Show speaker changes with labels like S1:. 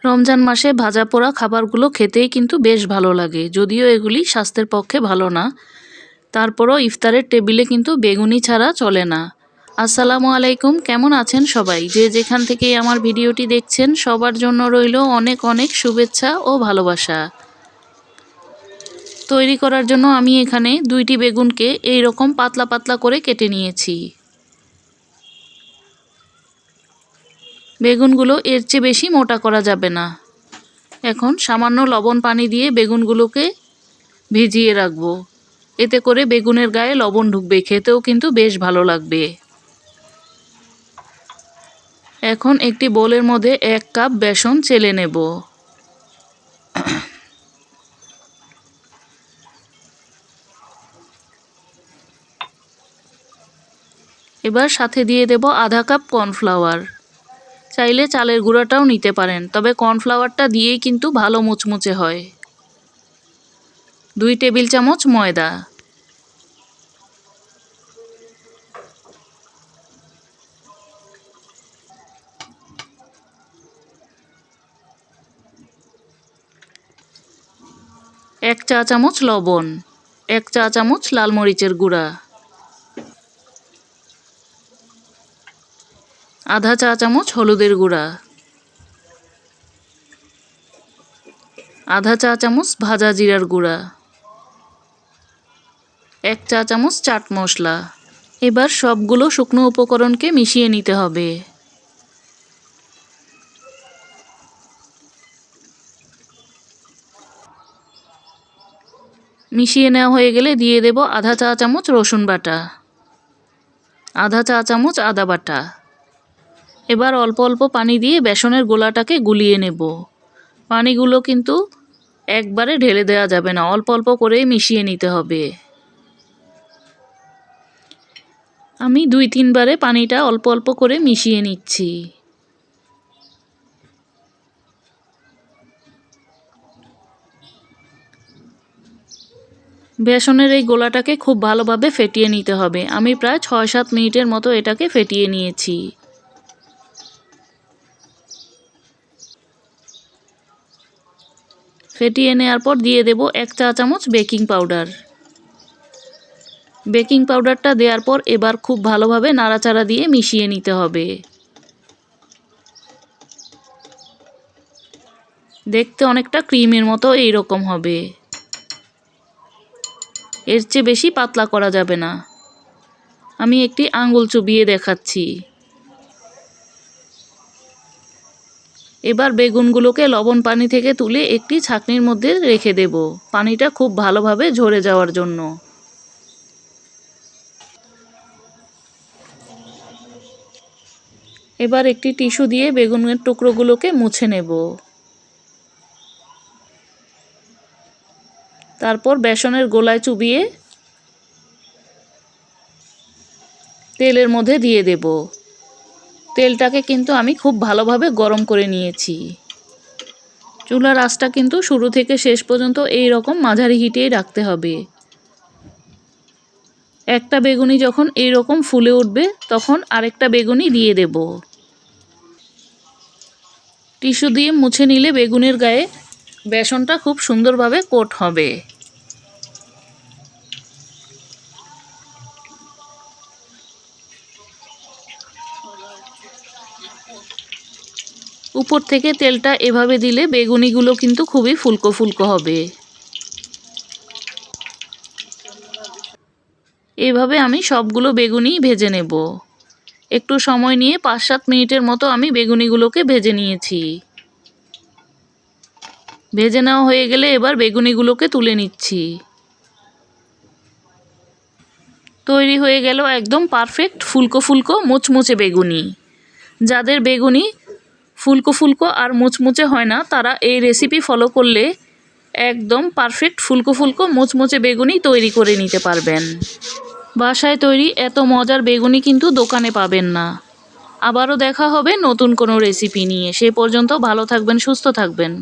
S1: রমজান মাসে ভাজা পোড়া খাবারগুলো খেতেই কিন্তু বেশ ভালো লাগে, যদিও এগুলি স্বাস্থ্যের পক্ষে ভালো না। তারপরও ইফতারের টেবিলে কিন্তু বেগুনি ছাড়া চলে না। আসসালামু আলাইকুম, কেমন আছেন সবাই? যে যেখান থেকেই আমার ভিডিওটি দেখছেন সবার জন্য রইল অনেক অনেক শুভেচ্ছা ও ভালোবাসা। তৈরি করার জন্য আমি এখানে 2টি বেগুনকে এই রকম পাতলা পাতলা করে কেটে নিয়েছি। বেগুনগুলো এর চেয়ে বেশি মোটা করা যাবে না। এখন সামান্য লবণ পানি দিয়ে বেগুনগুলোকে ভিজিয়ে রাখবো। এতে করে বেগুনের গায়ে লবণ ঢুকবে, খেতেও কিন্তু বেশ ভালো লাগবে। এখন একটি বোলের মধ্যে 1 কাপ বেসন চেলে নেব। এবার সাথে দিয়ে দেব আধা কাপ কর্নফ্লাওয়ার। চাইলে চালের গুঁড়াটাও নিতে পারেন, তবে কর্নফ্লাওয়ারটা দিয়েই কিন্তু ভালো মুচমুচে হয়। 2 টেবিল চামচ ময়দা। এক চা চামচ লবণ, 1 চা চামচ লাল মরিচের গুঁড়া, আধা চা চামচ হলুদের গুঁড়া, আধা চা চামচ ভাজা জিরার গুঁড়া, 1 চা চামচ চাট মশলা। এবার সবগুলো শুকনো উপকরণকে মিশিয়ে নিতে হবে। মিশিয়ে নেওয়া হয়ে গেলে দিয়ে দেব আধা চা চামচ রসুন বাটা, আধা চা চামচ আদা বাটা। এবার অল্প অল্প পানি দিয়ে বেসনের গোলাটাকে গুলিয়ে নেব। পানিগুলো কিন্তু একবারে ঢেলে দেওয়া যাবে না, অল্প অল্প করে মিশিয়ে নিতে হবে। আমি 2-3 বারে পানিটা অল্প অল্প করে মিশিয়ে নিচ্ছি। বেসনের এই গোলাটাকে খুব ভালোভাবে ফেটিয়ে নিতে হবে। আমি প্রায় 6-7 মিনিটের মতো এটাকে ফেটিয়ে নিয়েছি। ফেটিয়ে নেওয়ার পর দিয়ে দেব 1 চা চামচ বেকিং পাউডার। বেকিং পাউডারটা দেওয়ার পর এবার খুব ভালোভাবে নাড়াচাড়া দিয়ে মিশিয়ে নিতে হবে। দেখতে অনেকটা ক্রিমের মতো এই রকম হবে। এর চেয়ে বেশি পাতলা করা যাবে না। আমি একটি আঙ্গুল চুবিয়ে দেখাচ্ছি। এবার বেগুনগুলোকে লবণ পানি থেকে তুলে একটি ছাঁকনির মধ্যে রেখে দেব, পানিটা খুব ভালোভাবে ঝরে যাওয়ার জন্য। এবার একটি টিস্যু দিয়ে বেগুনের টুকরোগুলোকে মুছে নেব। তারপর বেসনের গোলায় চুবিয়ে তেলের মধ্যে দিয়ে দেব। তেলটাকে কিন্তু আমি খুব ভালোভাবে গরম করে নিয়েছি। চুলার আঁচটা কিন্তু শুরু থেকে শেষ পর্যন্ত এই রকম মাঝারি হিটেই রাখতে হবে। একটা বেগুনি যখন এই রকম ফুলে উঠবে তখন আরেকটা বেগুনি দিয়ে দেব। টিস্যু দিয়ে মুছে নিলে বেগুনের গায়ে বেসনটা খুব সুন্দরভাবে কোট হবে। উপর থেকে তেলটা এভাবে দিলে বেগুনিগুলো কিন্তু খুবই ফুলকো ফুলকো হবে। এভাবে আমি সবগুলো বেগুনি ভেজে নেব। একটু সময় নিয়ে 5-7 মিনিটের মতো আমি বেগুনিগুলোকে ভেজে নিয়েছি। ভেজে নেওয়া হয়ে গেলে এবার বেগুনিগুলোকে তুলে নিচ্ছি। তৈরি হয়ে গেল একদম পারফেক্ট ফুলকো ফুলকো মুচমুচে বেগুনি। যাদের বেগুনি ফুলকো ফুলকো আর মুচমুচে হয় না তারা এই রেসিপি ফলো করলে একদম পারফেক্ট ফুলকো ফুলকো মুচমুচে বেগুনি তৈরি করে নিতে পারবেন। বাসায় তৈরি এত মজার বেগুনি কিন্তু দোকানে পাবেন না। আবারও দেখা হবে নতুন কোনো রেসিপি নিয়ে। সে পর্যন্ত ভালো থাকবেন, সুস্থ থাকবেন।